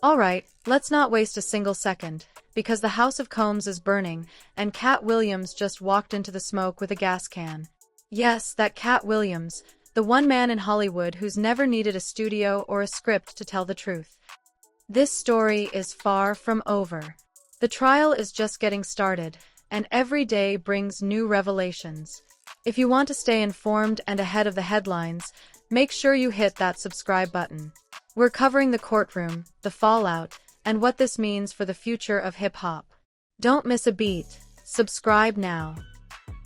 Alright, let's not waste a single second, because the House of Combs is burning, and Katt Williams just walked into the smoke with a gas can. Yes, that Katt Williams, the one man in Hollywood who's never needed a studio or a script to tell the truth. This story is far from over. The trial is just getting started, and every day brings new revelations. If you want to stay informed and ahead of the headlines, make sure you hit that subscribe button. We're covering the courtroom, the fallout, and what this means for the future of hip-hop. Don't miss a beat. Subscribe now.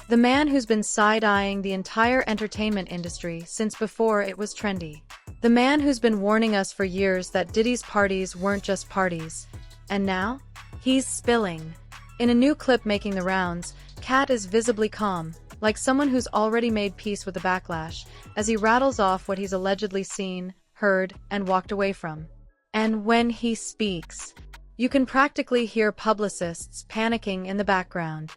The man who's been side-eyeing the entire entertainment industry since before it was trendy. The man who's been warning us for years that Diddy's parties weren't just parties. And now? He's spilling. In a new clip making the rounds, Katt is visibly calm, like someone who's already made peace with the backlash, as he rattles off what he's allegedly seen, heard, and walked away from. And when he speaks, you can practically hear publicists panicking in the background.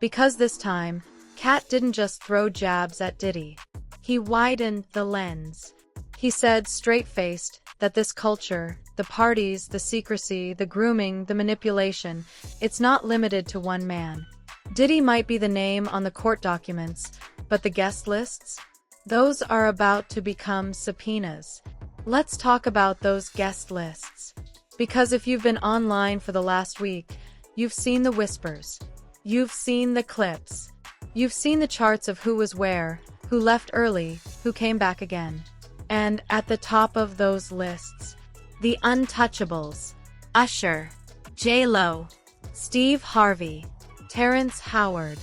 Because this time, Katt didn't just throw jabs at Diddy. He widened the lens. He said, straight-faced, that this culture, the parties, the secrecy, the grooming, the manipulation, it's not limited to one man. Diddy might be the name on the court documents, but the guest lists? Those are about to become subpoenas. Let's talk about those guest lists. Because if you've been online for the last week, you've seen the whispers. You've seen the clips. You've seen the charts of who was where, who left early, who came back again. And at the top of those lists, the untouchables. Usher, J-Lo, Steve Harvey, Terrence Howard.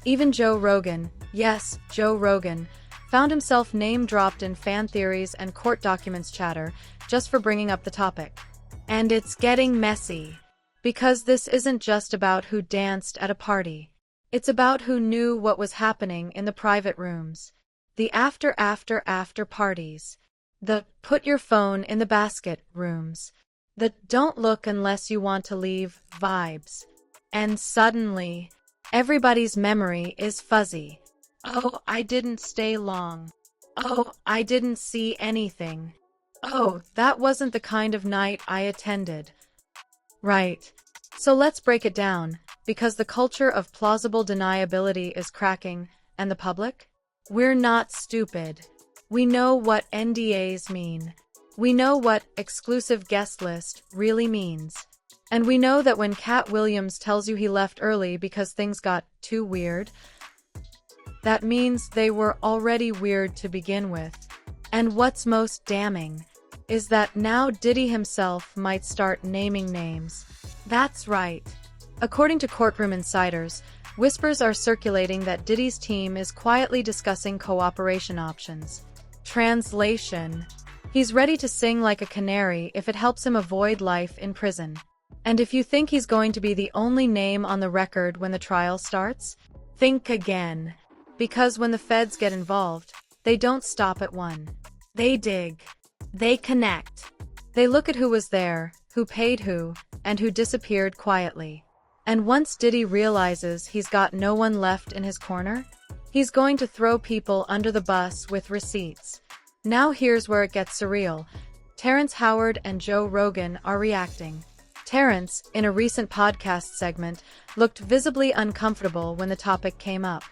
Even Joe Rogan, yes, Joe Rogan, found himself name-dropped in fan theories and court documents chatter just for bringing up the topic. And it's getting messy. Because this isn't just about who danced at a party. It's about who knew what was happening in the private rooms. The after parties. The put your phone in the basket rooms. The don't look unless you want to leave vibes. And suddenly, everybody's memory is fuzzy. Oh, I didn't stay long. Oh, I didn't see anything. Oh, that wasn't the kind of night I attended. Right. So let's break it down, because the culture of plausible deniability is cracking, and the public? We're not stupid. We know what NDAs mean. We know what exclusive guest list really means. And we know that when Katt Williams tells you he left early because things got too weird, that means they were already weird to begin with. And what's most damning is that now Diddy himself might start naming names. That's right. According to courtroom insiders, whispers are circulating that Diddy's team is quietly discussing cooperation options. Translation: he's ready to sing like a canary if it helps him avoid life in prison. And if you think he's going to be the only name on the record when the trial starts, think again. Because when the feds get involved, they don't stop at one. They dig. They connect. They look at who was there, who paid who, and who disappeared quietly. And once Diddy realizes he's got no one left in his corner, he's going to throw people under the bus with receipts. Now here's where it gets surreal. Terrence Howard and Joe Rogan are reacting. Terrence, in a recent podcast segment, looked visibly uncomfortable when the topic came up.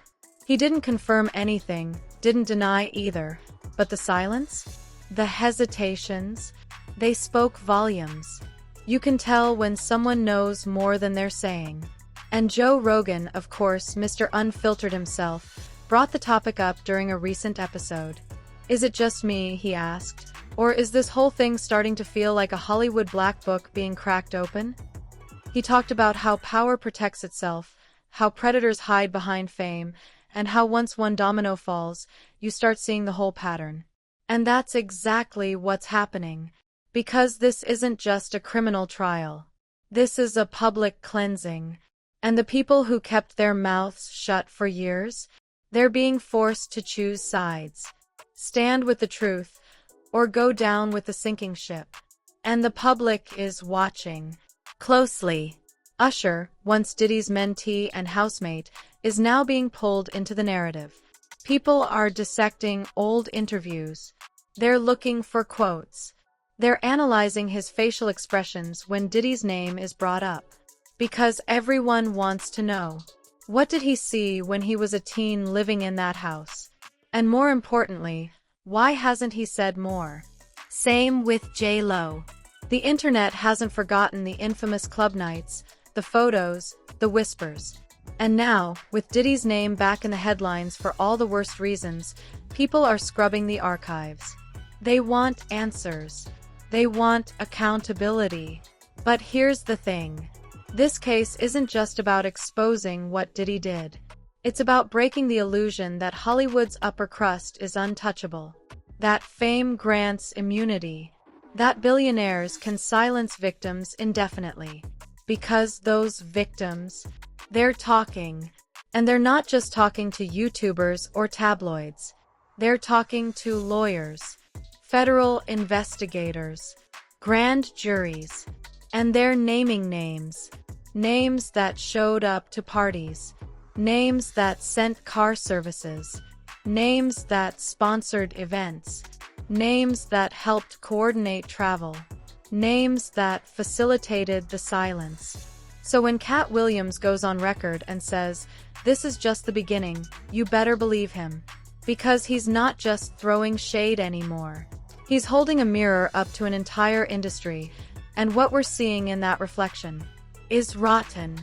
He didn't confirm anything, didn't deny either. But the silence? The hesitations? They spoke volumes. You can tell when someone knows more than they're saying. And Joe Rogan, of course, Mr. Unfiltered himself, brought the topic up during a recent episode. Is it just me, he asked, or is this whole thing starting to feel like a Hollywood black book being cracked open? He talked about how power protects itself, how predators hide behind fame, and how once one domino falls, you start seeing the whole pattern. And that's exactly what's happening. Because this isn't just a criminal trial. This is a public cleansing. And the people who kept their mouths shut for years, they're being forced to choose sides. Stand with the truth, or go down with the sinking ship. And the public is watching closely. Usher, once Diddy's mentee and housemate, is now being pulled into the narrative. People are dissecting old interviews. They're looking for quotes. They're analyzing his facial expressions when Diddy's name is brought up. Because everyone wants to know. What did he see when he was a teen living in that house? And more importantly, why hasn't he said more? Same with J.Lo. The internet hasn't forgotten the infamous club nights, the photos, the whispers. And now, with Diddy's name back in the headlines for all the worst reasons, people are scrubbing the archives. They want answers. They want accountability. But here's the thing. This case isn't just about exposing what Diddy did. It's about breaking the illusion that Hollywood's upper crust is untouchable. That fame grants immunity. That billionaires can silence victims indefinitely. Because those victims, they're talking. And they're not just talking to YouTubers or tabloids. They're talking to lawyers, federal investigators, grand juries. And they're naming names. Names that showed up to parties. Names that sent car services. Names that sponsored events. Names that helped coordinate travel. Names that facilitated the silence. So when Katt Williams goes on record and says, "This is just the beginning," you better believe him. Because he's not just throwing shade anymore. He's holding a mirror up to an entire industry, and what we're seeing in that reflection is rotten.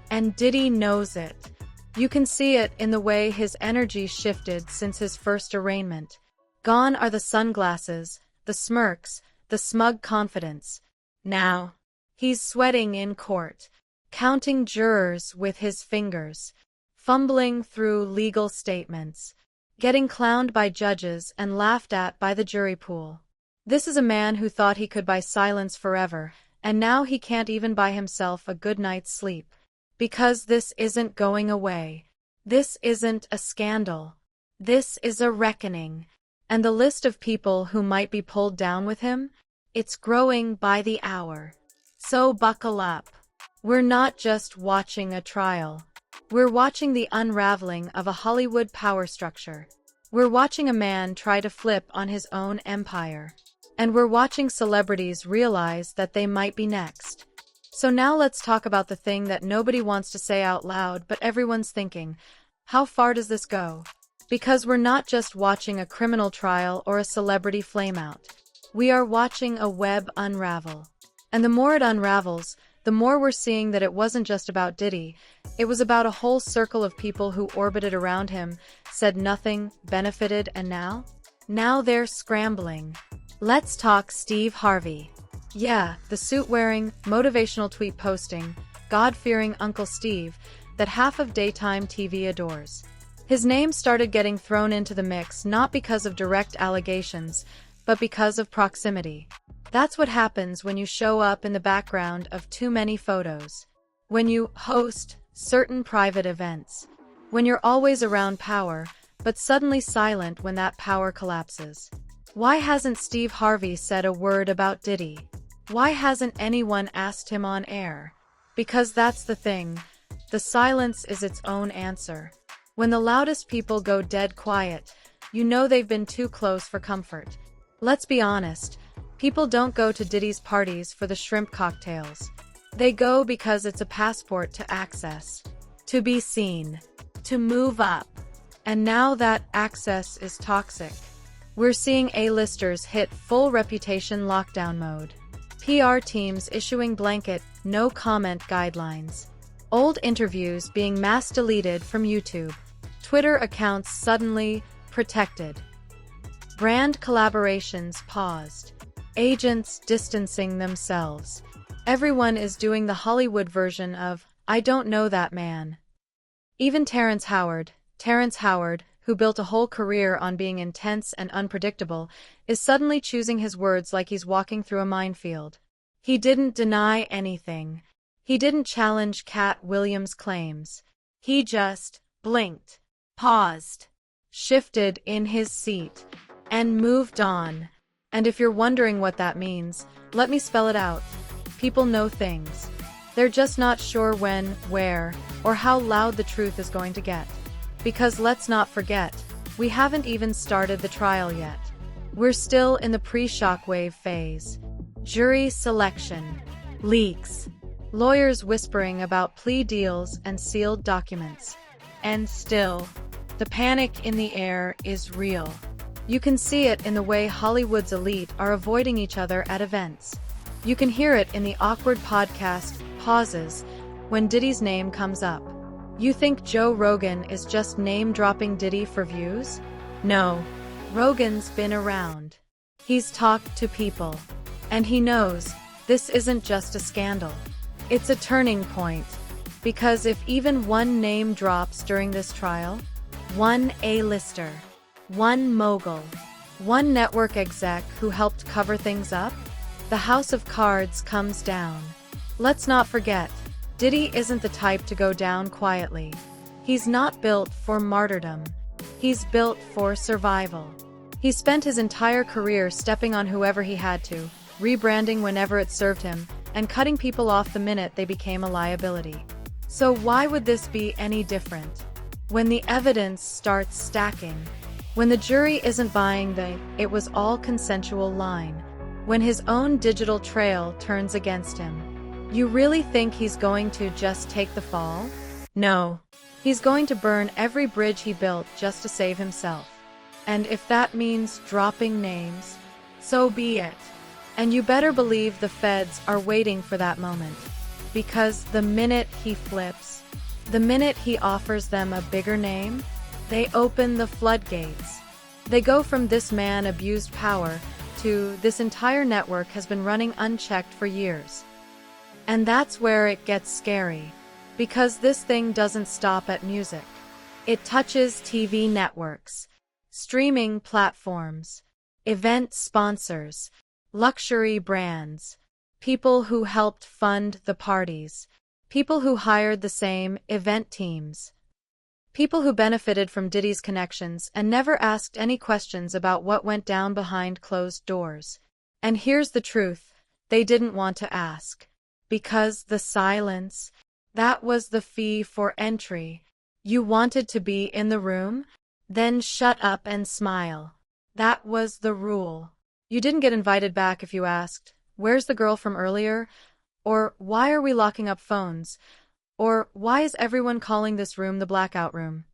And Diddy knows it. You can see it in the way his energy shifted since his first arraignment. Gone are the sunglasses, the smirks, the smug confidence. Now, he's sweating in court, counting jurors with his fingers, fumbling through legal statements, getting clowned by judges and laughed at by the jury pool. This is a man who thought he could buy silence forever, and now he can't even buy himself a good night's sleep. Because this isn't going away. This isn't a scandal. This is a reckoning. And the list of people who might be pulled down with him? It's growing by the hour. So buckle up. We're not just watching a trial. We're watching the unraveling of a Hollywood power structure. We're watching a man try to flip on his own empire. And we're watching celebrities realize that they might be next. So now let's talk about the thing that nobody wants to say out loud but everyone's thinking. How far does this go? Because we're not just watching a criminal trial or a celebrity flameout. We are watching a web unravel. And the more it unravels, the more we're seeing that it wasn't just about Diddy. It was about a whole circle of people who orbited around him, said nothing, benefited, and now? Now they're scrambling. Let's talk Steve Harvey. Yeah, the suit-wearing, motivational tweet posting, God-fearing Uncle Steve that half of daytime TV adores. His name started getting thrown into the mix not because of direct allegations, but because of proximity. That's what happens when you show up in the background of too many photos. When you host certain private events. When you're always around power, but suddenly silent when that power collapses. Why hasn't Steve Harvey said a word about Diddy? Why hasn't anyone asked him on air? Because that's the thing. The silence is its own answer. When the loudest people go dead quiet, you know they've been too close for comfort. Let's be honest. People don't go to Diddy's parties for the shrimp cocktails. They go because it's a passport to access. To be seen. To move up. And now that access is toxic. We're seeing A-listers hit full reputation lockdown mode. PR teams issuing blanket, no-comment guidelines. Old interviews being mass deleted from YouTube. Twitter accounts suddenly protected. Brand collaborations paused. Agents distancing themselves. Everyone is doing the Hollywood version of, "I don't know that man." Even Terrence Howard, who built a whole career on being intense and unpredictable, is suddenly choosing his words like he's walking through a minefield. He didn't deny anything. He didn't challenge Katt Williams' claims. He just blinked, paused, shifted in his seat, and moved on. And if you're wondering what that means, let me spell it out. People know things. They're just not sure when, where, or how loud the truth is going to get. Because let's not forget, we haven't even started the trial yet. We're still in the pre-shockwave phase. jury selection, leaks, lawyers whispering about plea deals and sealed documents. And still, the panic in the air is real. You can see it in the way Hollywood's elite are avoiding each other at events. You can hear it in the awkward podcast pauses when Diddy's name comes up. You think Joe Rogan is just name-dropping Diddy for views? No. Rogan's been around. He's talked to people. And he knows this isn't just a scandal. It's a turning point. Because if even one name drops during this trial, one A-lister, one mogul, one network exec who helped cover things up, the house of cards comes down. Let's not forget, Diddy isn't the type to go down quietly. He's not built for martyrdom. He's built for survival. He spent his entire career stepping on whoever he had to, rebranding whenever it served him, and cutting people off the minute they became a liability. So why would this be any different? When the evidence starts stacking, when the jury isn't buying the "it was all consensual" line, when his own digital trail turns against him, you really think he's going to just take the fall? No. He's going to burn every bridge he built just to save himself. And if that means dropping names, so be it. And you better believe the feds are waiting for that moment. Because the minute he flips, the minute he offers them a bigger name, they open the floodgates. They go from "this man abused power" to "this entire network has been running unchecked for years." And that's where it gets scary. Because this thing doesn't stop at music. It touches TV networks, streaming platforms, event sponsors, luxury brands, people who helped fund the parties, people who hired the same event teams, people who benefited from Diddy's connections and never asked any questions about what went down behind closed doors. And here's the truth, they didn't want to ask. Because the silence, that was the fee for entry. You wanted to be in the room? Then shut up and smile. That was the rule. You didn't get invited back if you asked, "Where's the girl from earlier?" Or "Why are we locking up phones?" Or "Why is everyone calling this room the blackout room?"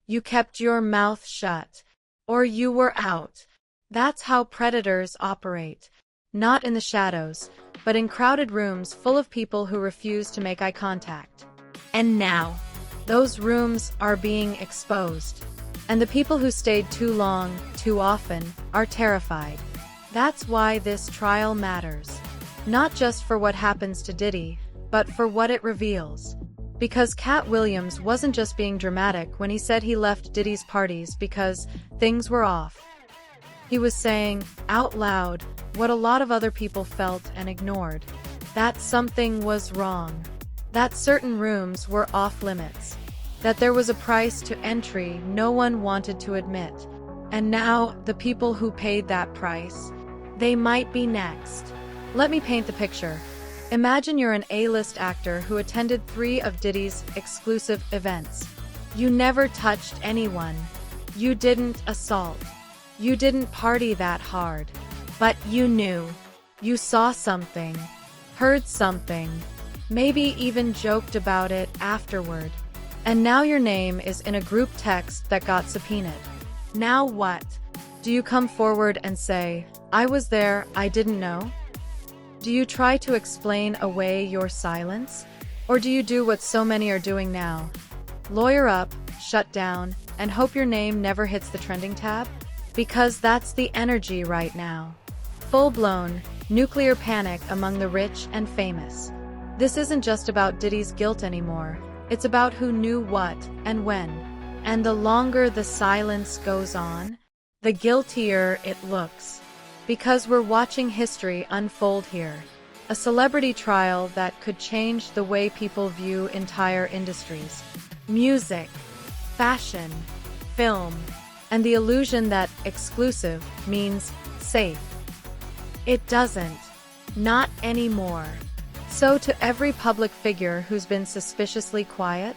You kept your mouth shut. Or you were out. That's how predators operate. Not in the shadows, but in crowded rooms full of people who refuse to make eye contact. And now, those rooms are being exposed. And the people who stayed too long, too often, are terrified. That's why this trial matters. Not just for what happens to Diddy, but for what it reveals. Because Katt Williams wasn't just being dramatic when he said he left Diddy's parties because things were off. He was saying, out loud, what a lot of other people felt and ignored. That something was wrong. That certain rooms were off limits. That there was a price to entry no one wanted to admit. And now, the people who paid that price, they might be next. Let me paint the picture. Imagine you're an A-list actor who attended 3 of Diddy's exclusive events. You never touched anyone. You didn't assault. You didn't party that hard. But you knew. You saw something. Heard something. Maybe even joked about it afterward. And now your name is in a group text that got subpoenaed. Now what? Do you come forward and say, "I was there, I didn't know"? Do you try to explain away your silence? Or do you do what so many are doing now? Lawyer up, shut down, and hope your name never hits the trending tab? Because that's the energy right now. Full-blown, nuclear panic among the rich and famous. This isn't just about Diddy's guilt anymore. It's about who knew what and when. And the longer the silence goes on, the guiltier it looks. Because we're watching history unfold here. A celebrity trial that could change the way people view entire industries. Music, fashion, film, and the illusion that exclusive means safe. It doesn't. Not anymore. So to every public figure who's been suspiciously quiet,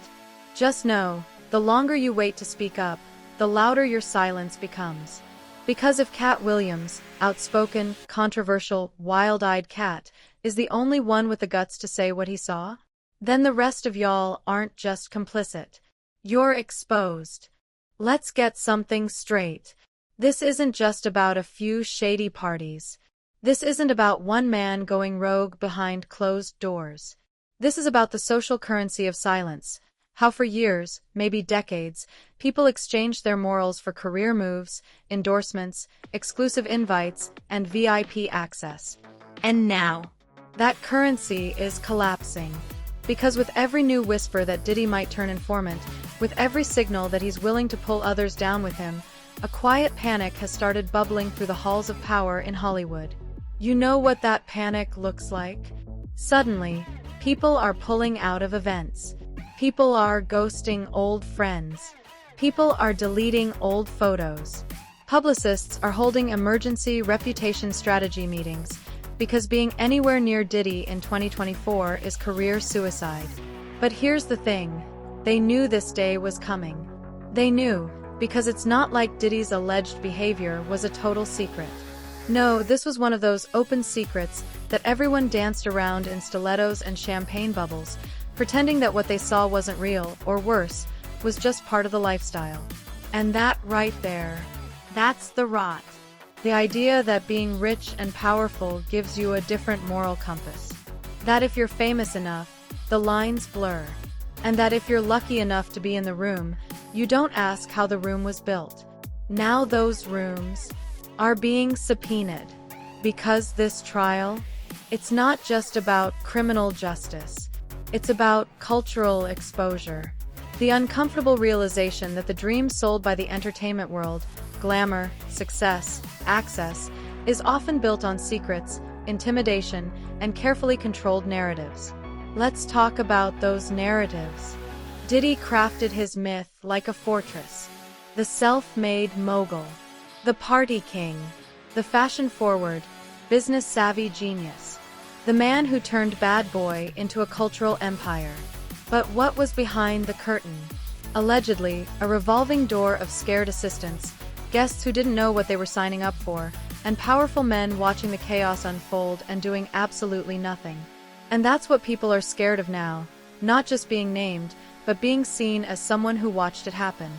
just know, the longer you wait to speak up, the louder your silence becomes. Because if Katt Williams, outspoken, controversial, wild-eyed Katt, is the only one with the guts to say what he saw, then the rest of y'all aren't just complicit. You're exposed. Let's get something straight. This isn't just about a few shady parties. This isn't about one man going rogue behind closed doors. This is about the social currency of silence. How for years, maybe decades, people exchanged their morals for career moves, endorsements, exclusive invites, and VIP access. And now, that currency is collapsing. Because with every new whisper that Diddy might turn informant, with every signal that he's willing to pull others down with him, a quiet panic has started bubbling through the halls of power in Hollywood. You know what that panic looks like? Suddenly, people are pulling out of events. People are ghosting old friends. People are deleting old photos. Publicists are holding emergency reputation strategy meetings because being anywhere near Diddy in 2024 is career suicide. But here's the thing. They knew this day was coming. They knew, because it's not like Diddy's alleged behavior was a total secret. No, this was one of those open secrets that everyone danced around in stilettos and champagne bubbles, pretending that what they saw wasn't real, or worse, was just part of the lifestyle. And that right there, that's the rot. The idea that being rich and powerful gives you a different moral compass. That if you're famous enough, the lines blur. And that if you're lucky enough to be in the room, you don't ask how the room was built. Now those rooms are being subpoenaed. Because this trial, it's not just about criminal justice. It's about cultural exposure. The uncomfortable realization that the dream sold by the entertainment world, glamour, success, access, is often built on secrets, intimidation, and carefully controlled narratives. Let's talk about those narratives. Diddy crafted his myth like a fortress. The self-made mogul. The party king. The fashion-forward, business-savvy genius. The man who turned bad boy into a cultural empire. But what was behind the curtain? Allegedly, a revolving door of scared assistants, guests who didn't know what they were signing up for, and powerful men watching the chaos unfold and doing absolutely nothing. And that's what people are scared of now, not just being named, but being seen as someone who watched it happen.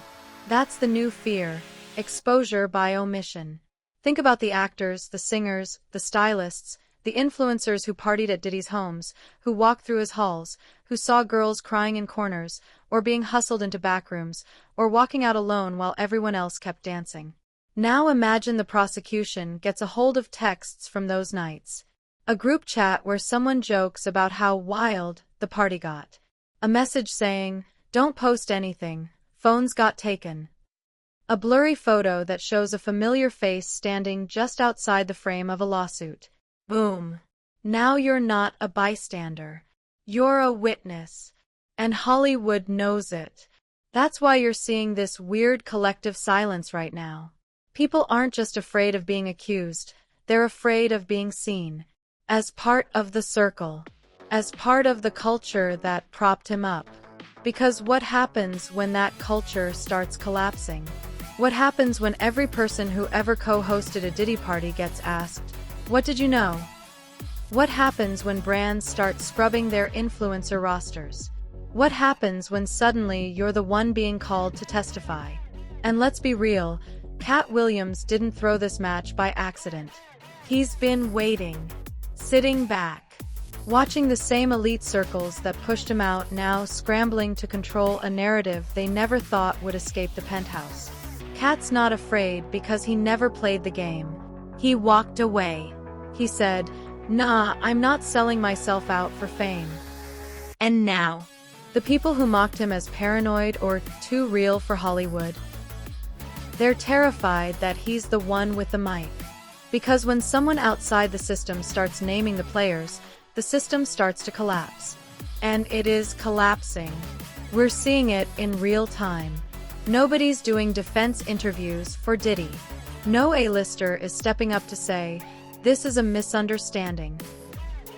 That's the new fear, exposure by omission. Think about the actors, the singers, the stylists, the influencers who partied at Diddy's homes, who walked through his halls, who saw girls crying in corners, or being hustled into backrooms, or walking out alone while everyone else kept dancing. Now imagine the prosecution gets a hold of texts from those nights. A group chat where someone jokes about how wild the party got. A message saying, "Don't post anything, phones got taken." A blurry photo that shows a familiar face standing just outside the frame of a lawsuit. Boom. Now you're not a bystander. You're a witness. And Hollywood knows it. That's why you're seeing this weird collective silence right now. People aren't just afraid of being accused, they're afraid of being seen. As part of the circle. As part of the culture that propped him up. Because what happens when that culture starts collapsing? What happens when every person who ever co-hosted a Diddy party gets asked, "What did you know?" What happens when brands start scrubbing their influencer rosters? What happens when suddenly you're the one being called to testify? And let's be real, Katt Williams didn't throw this match by accident. He's been waiting, sitting back, watching the same elite circles that pushed him out now scrambling to control a narrative they never thought would escape the penthouse. Katt's not afraid because he never played the game. He walked away. He said, "Nah, I'm not selling myself out for fame." And now, the people who mocked him as paranoid or too real for Hollywood, they're terrified that he's the one with the mic. Because when someone outside the system starts naming the players, the system starts to collapse. And it is collapsing. We're seeing it in real time. Nobody's doing defense interviews for Diddy. No A-lister is stepping up to say, "This is a misunderstanding."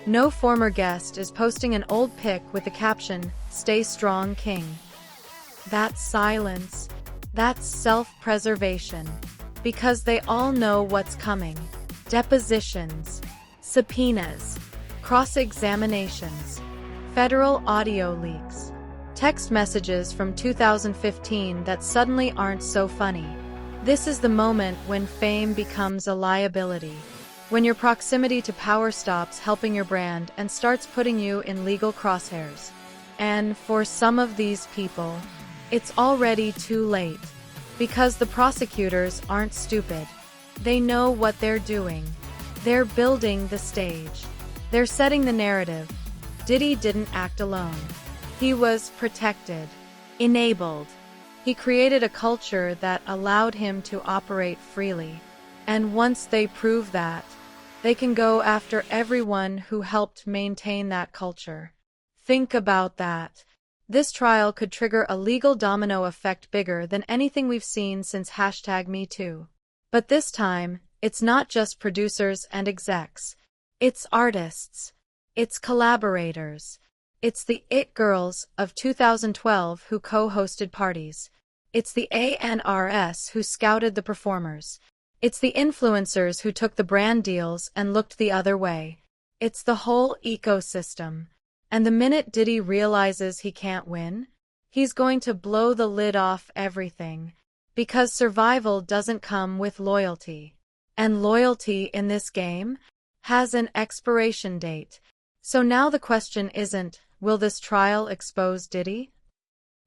No former guest is posting an old pic with the caption, "Stay strong, King." That's silence. That's self-preservation. Because they all know what's coming. Depositions, subpoenas, cross-examinations, federal audio leaks, text messages from 2015 that suddenly aren't so funny. This is the moment when fame becomes a liability. When your proximity to power stops helping your brand and starts putting you in legal crosshairs. And for some of these people, it's already too late. Because the prosecutors aren't stupid. They know what they're doing. They're building the stage. They're setting the narrative. Diddy didn't act alone. He was protected, enabled. He created a culture that allowed him to operate freely. And once they prove that, they can go after everyone who helped maintain that culture. Think about that. This trial could trigger a legal domino effect bigger than anything we've seen since #MeToo. But this time, it's not just producers and execs. It's artists. It's collaborators. It's the It Girls of 2012 who co-hosted parties. It's the ANRS who scouted the performers. It's the influencers who took the brand deals and looked the other way. It's the whole ecosystem. And the minute Diddy realizes he can't win, he's going to blow the lid off everything. Because survival doesn't come with loyalty. And loyalty in this game has an expiration date. So now the question isn't, will this trial expose Diddy?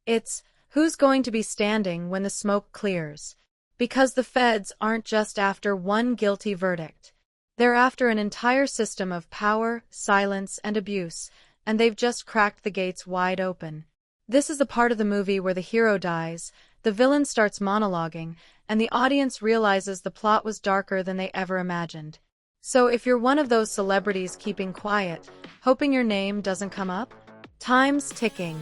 It's, who's going to be standing when the smoke clears? Because the feds aren't just after one guilty verdict. They're after an entire system of power, silence, and abuse. And they've just cracked the gates wide open. This is the part of the movie where the hero dies, the villain starts monologuing, and the audience realizes the plot was darker than they ever imagined. So if you're one of those celebrities keeping quiet, hoping your name doesn't come up, time's ticking.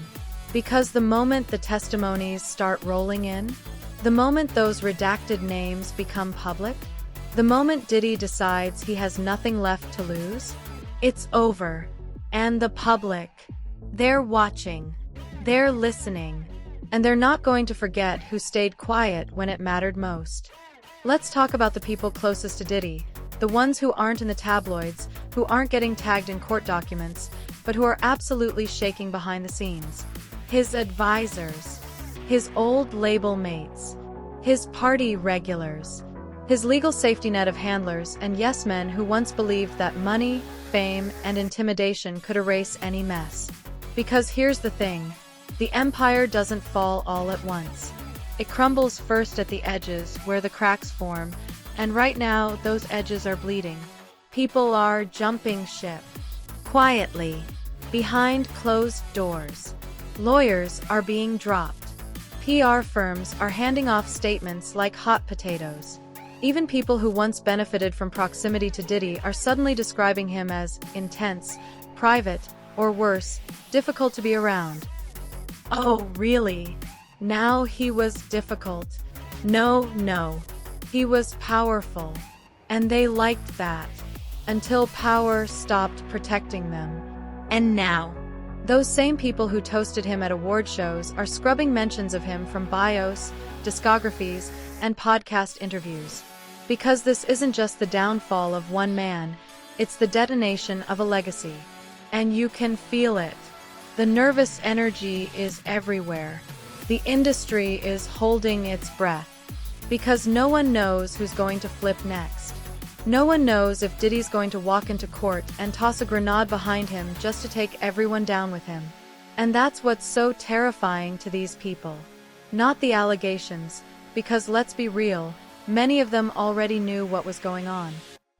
Because the moment the testimonies start rolling in, the moment those redacted names become public, the moment Diddy decides he has nothing left to lose, it's over. And the public, they're watching, they're listening, and they're not going to forget who stayed quiet when it mattered most. Let's talk about the people closest to Diddy, the ones who aren't in the tabloids, who aren't getting tagged in court documents, but who are absolutely shaking behind the scenes. His advisors, his old label mates, his party regulars, his legal safety net of handlers and yes men who once believed that money, fame, and intimidation could erase any mess. Because here's the thing, the empire doesn't fall all at once. It crumbles first at the edges where the cracks form, and right now those edges are bleeding. People are jumping ship. Quietly, behind closed doors. Lawyers are being dropped. PR firms are handing off statements like hot potatoes. Even people who once benefited from proximity to Diddy are suddenly describing him as intense, private, or worse, difficult to be around. Oh, really? Now he was difficult. No. He was powerful. And they liked that. Until power stopped protecting them. And now, those same people who toasted him at award shows are scrubbing mentions of him from bios, discographies, and podcast interviews. Because this isn't just the downfall of one man, it's the detonation of a legacy. And you can feel it. The nervous energy is everywhere. The industry is holding its breath. Because no one knows who's going to flip next. No one knows if Diddy's going to walk into court and toss a grenade behind him just to take everyone down with him. And that's what's so terrifying to these people. Not the allegations, because let's be real, many of them already knew what was going on.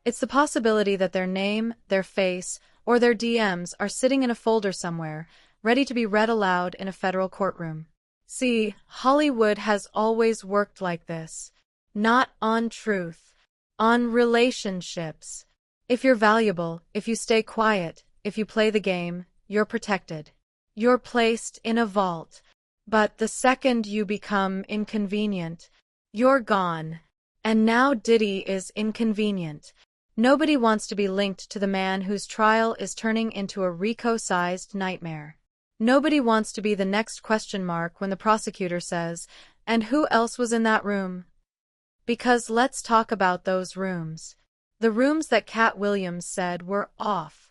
It's the possibility that their name, their face, or their DMs are sitting in a folder somewhere, ready to be read aloud in a federal courtroom. See, Hollywood has always worked like this. Not on truth. On relationships. If you're valuable, if you stay quiet, if you play the game, you're protected. You're placed in a vault. But the second you become inconvenient, you're gone. And now Diddy is inconvenient. Nobody wants to be linked to the man whose trial is turning into a Rico-sized nightmare. Nobody wants to be the next question mark when the prosecutor says, "And who else was in that room?" Because let's talk about those rooms. The rooms that Katt Williams said were off.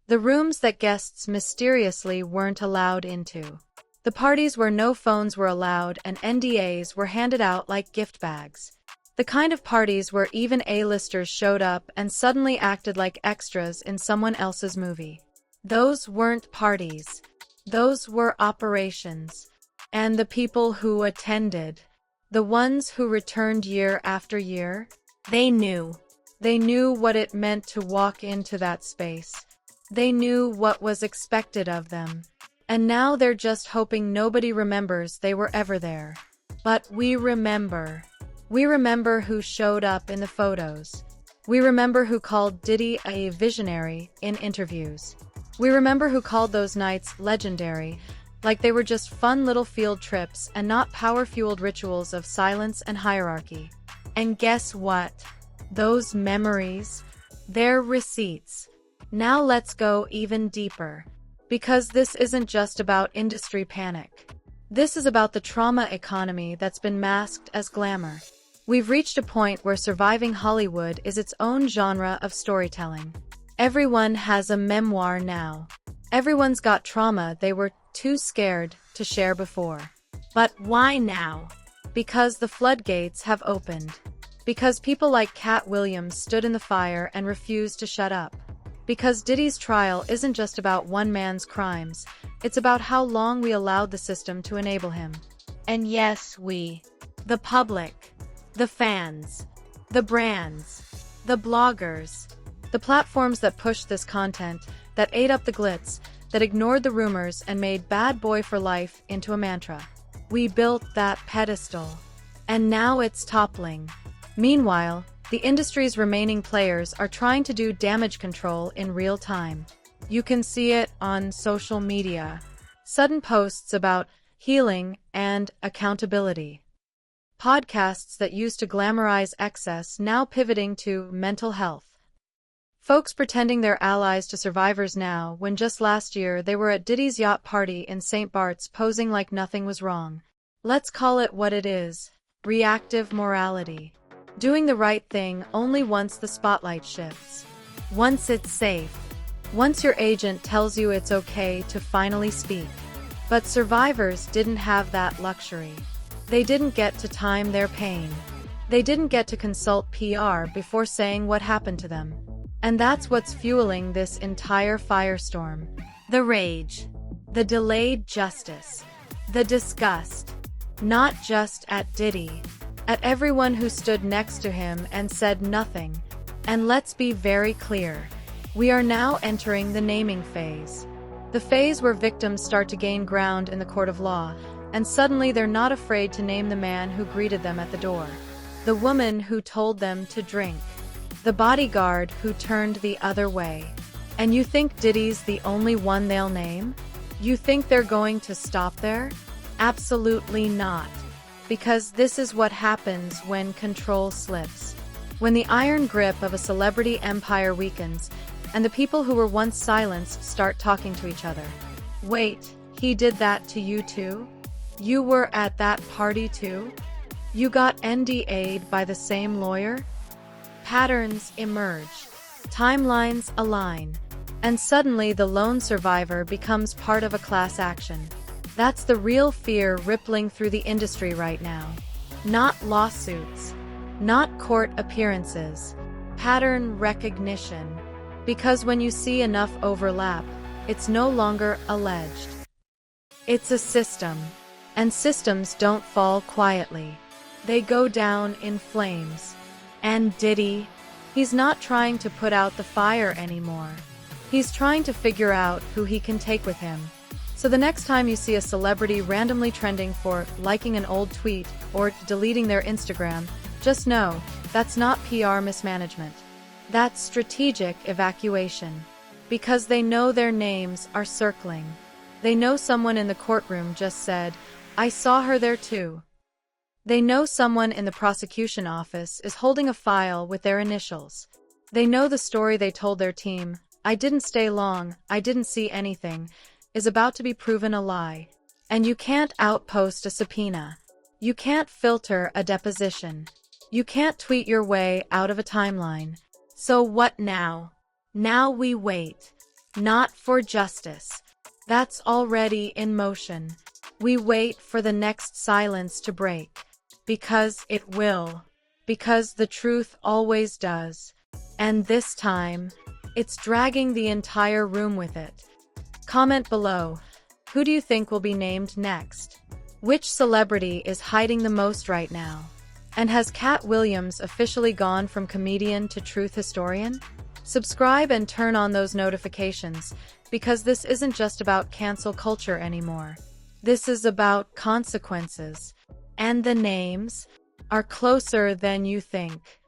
The rooms that guests mysteriously weren't allowed into. The parties where no phones were allowed and NDAs were handed out like gift bags. The kind of parties where even A-listers showed up and suddenly acted like extras in someone else's movie. Those weren't parties. Those were operations. And the people who attended, the ones who returned year after year, they knew. They knew what it meant to walk into that space. They knew what was expected of them. And now they're just hoping nobody remembers they were ever there. But we remember. We remember who showed up in the photos. We remember who called Diddy a visionary in interviews. We remember who called those nights legendary, like they were just fun little field trips and not power-fueled rituals of silence and hierarchy. And guess what? Those memories, they're receipts. Now let's go even deeper. Because this isn't just about industry panic. This is about the trauma economy that's been masked as glamour. We've reached a point where surviving Hollywood is its own genre of storytelling. Everyone has a memoir now. Everyone's got trauma they were too scared to share before. But why now? Because the floodgates have opened. Because people like Katt Williams stood in the fire and refused to shut up. Because Diddy's trial isn't just about one man's crimes, it's about how long we allowed the system to enable him. And yes, we, the public, the fans, the brands, the bloggers, the platforms that pushed this content, that ate up the glitz, that ignored the rumors and made bad boy for life into a mantra. We built that pedestal. And now it's toppling. Meanwhile, the industry's remaining players are trying to do damage control in real time. You can see it on social media. Sudden posts about healing and accountability. Podcasts that used to glamorize excess now pivoting to mental health. Folks pretending they're allies to survivors now when just last year they were at Diddy's yacht party in St. Bart's posing like nothing was wrong. Let's call it what it is. Reactive morality. Doing the right thing only once the spotlight shifts. Once it's safe. Once your agent tells you it's okay to finally speak. But survivors didn't have that luxury. They didn't get to time their pain. They didn't get to consult PR before saying what happened to them. And that's what's fueling this entire firestorm. The rage. The delayed justice. The disgust. Not just at Diddy. At everyone who stood next to him and said nothing. And let's be very clear. We are now entering the naming phase. The phase where victims start to gain ground in the court of law, and suddenly they're not afraid to name the man who greeted them at the door. The woman who told them to drink. The bodyguard who turned the other way. And you think Diddy's the only one they'll name? You think they're going to stop there? Absolutely not. Because this is what happens when control slips. When the iron grip of a celebrity empire weakens, and the people who were once silenced start talking to each other. Wait, he did that to you too? You were at that party too? You got NDA'd by the same lawyer? Patterns emerge. Timelines align. And suddenly the lone survivor becomes part of a class action. That's the real fear rippling through the industry right now. Not lawsuits. Not court appearances. Pattern recognition. Because when you see enough overlap, it's no longer alleged. It's a system. And systems don't fall quietly. They go down in flames. And Diddy, he's not trying to put out the fire anymore. He's trying to figure out who he can take with him. So the next time you see a celebrity randomly trending for liking an old tweet or deleting their Instagram, just know, that's not PR mismanagement. That's strategic evacuation. Because they know their names are circling. They know someone in the courtroom just said, "I saw her there too." They know someone in the prosecution office is holding a file with their initials. They know the story they told their team, "I didn't stay long, I didn't see anything," is about to be proven a lie. And you can't outpost a subpoena. You can't filter a deposition. You can't tweet your way out of a timeline. So what now? Now we wait. Not for justice. That's already in motion. We wait for the next silence to break. Because it will. Because the truth always does. And this time, it's dragging the entire room with it. Comment below. Who do you think will be named next? Which celebrity is hiding the most right now? And has Katt Williams officially gone from comedian to truth historian? Subscribe and turn on those notifications, because this isn't just about cancel culture anymore. This is about consequences. And the names are closer than you think.